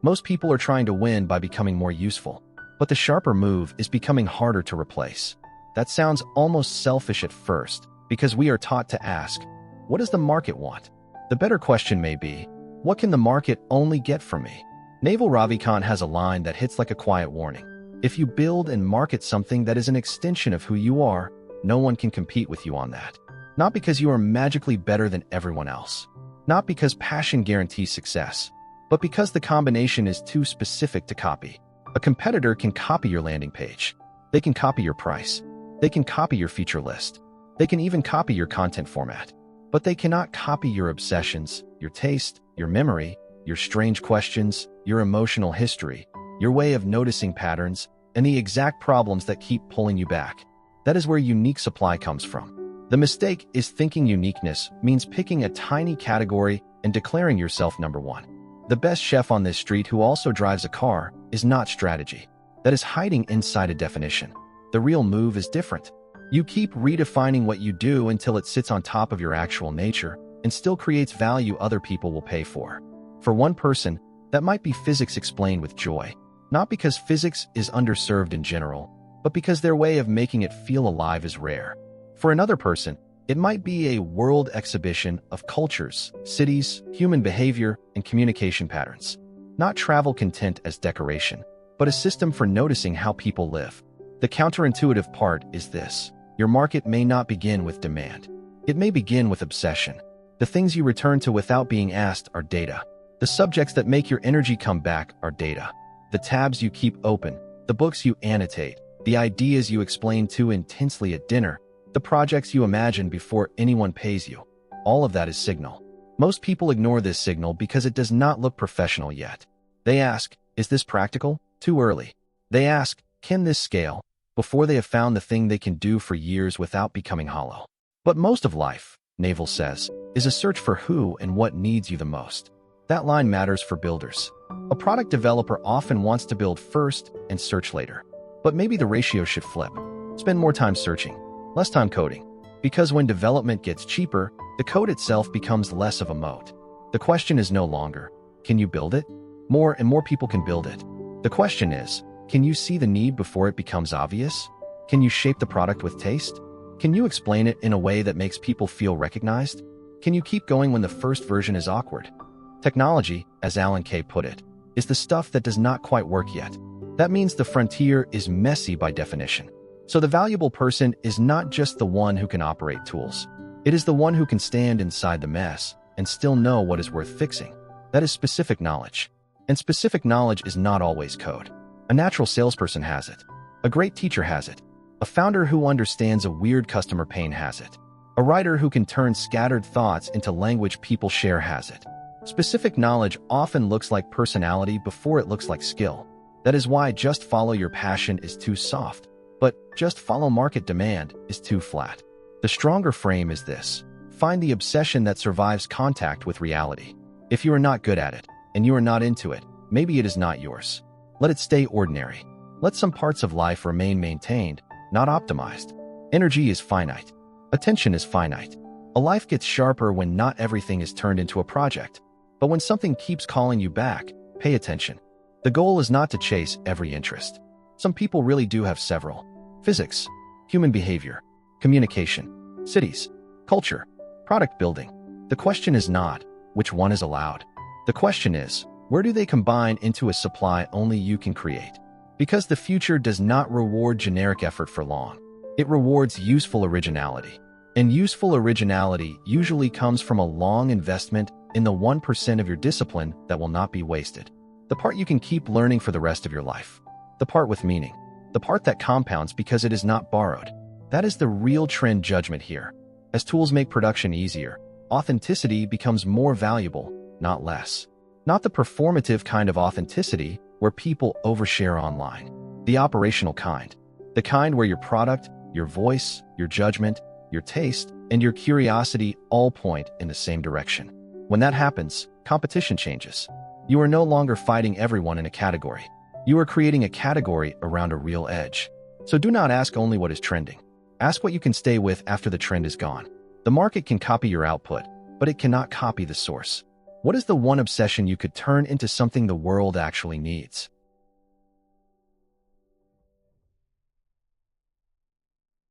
Most people are trying to win by becoming more useful, but the sharper move is becoming harder to replace. That sounds almost selfish at first, because we are taught to ask, what does the market want? The better question may be, what can the market only get from me? Naval Ravikant has a line that hits like a quiet warning. If you build and market something that is an extension of who you are, no one can compete with you on that. Not because you are magically better than everyone else. Not because passion guarantees success, but because the combination is too specific to copy. A competitor can copy your landing page. They can copy your price. They can copy your feature list. They can even copy your content format. But they cannot copy your obsessions, your taste, your memory, your strange questions, your emotional history, your way of noticing patterns, and the exact problems that keep pulling you back. That is where unique supply comes from. The mistake is thinking uniqueness means picking a tiny category and declaring yourself number one. The best chef on this street who also drives a car is not strategy. That is hiding inside a definition. The real move is different. You keep redefining what you do until it sits on top of your actual nature and still creates value other people will pay for. For one person, that might be physics explained with joy, not because physics is underserved in general, but because their way of making it feel alive is rare. For another person, it might be a world exhibition of cultures, cities, human behavior, and communication patterns. Not travel content as decoration, but a system for noticing how people live. The counterintuitive part is this. Your market may not begin with demand. It may begin with obsession. The things you return to without being asked are data. The subjects that make your energy come back are data. The tabs you keep open, the books you annotate, the ideas you explain too intensely at dinner, the projects you imagine before anyone pays you. All of that is signal. Most people ignore this signal because it does not look professional yet. They ask, is this practical? Too early. They ask, can this scale? Before they have found the thing they can do for years without becoming hollow. But most of life, Naval says, is a search for who and what needs you the most. That line matters for builders. A product developer often wants to build first and search later. But maybe the ratio should flip. Spend more time searching, less time coding. Because when development gets cheaper, the code itself becomes less of a moat. The question is no longer, can you build it? More and more people can build it. The question is, can you see the need before it becomes obvious? Can you shape the product with taste? Can you explain it in a way that makes people feel recognized? Can you keep going when the first version is awkward? Technology, as Alan Kay put it, is the stuff that does not quite work yet. That means the frontier is messy by definition. So the valuable person is not just the one who can operate tools. It is the one who can stand inside the mess and still know what is worth fixing. That is specific knowledge. And specific knowledge is not always code. A natural salesperson has it. A great teacher has it. A founder who understands a weird customer pain has it. A writer who can turn scattered thoughts into language people share has it. Specific knowledge often looks like personality before it looks like skill. That is why just follow your passion is too soft, but just follow market demand is too flat. The stronger frame is this. Find the obsession that survives contact with reality. If you are not good at it, and you are not into it, maybe it is not yours. Let it stay ordinary. Let some parts of life remain maintained, not optimized. Energy is finite. Attention is finite. A life gets sharper when not everything is turned into a project. But when something keeps calling you back, pay attention. The goal is not to chase every interest. Some people really do have several. Physics, human behavior, communication, cities, culture, product building. The question is not, which one is allowed? The question is, where do they combine into a supply only you can create? Because the future does not reward generic effort for long. It rewards useful originality. And useful originality usually comes from a long investment in the 1% of your discipline that will not be wasted. The part you can keep learning for the rest of your life. The part with meaning. The part that compounds because it is not borrowed. That is the real trend judgment here. As tools make production easier, authenticity becomes more valuable, not less. Not the performative kind of authenticity where people overshare online. The operational kind. The kind where your product, your voice, your judgment, your taste, and your curiosity all point in the same direction. When that happens, competition changes. You are no longer fighting everyone in a category. You are creating a category around a real edge. So do not ask only what is trending. Ask what you can stay with after the trend is gone. The market can copy your output, but it cannot copy the source. What is the one obsession you could turn into something the world actually needs?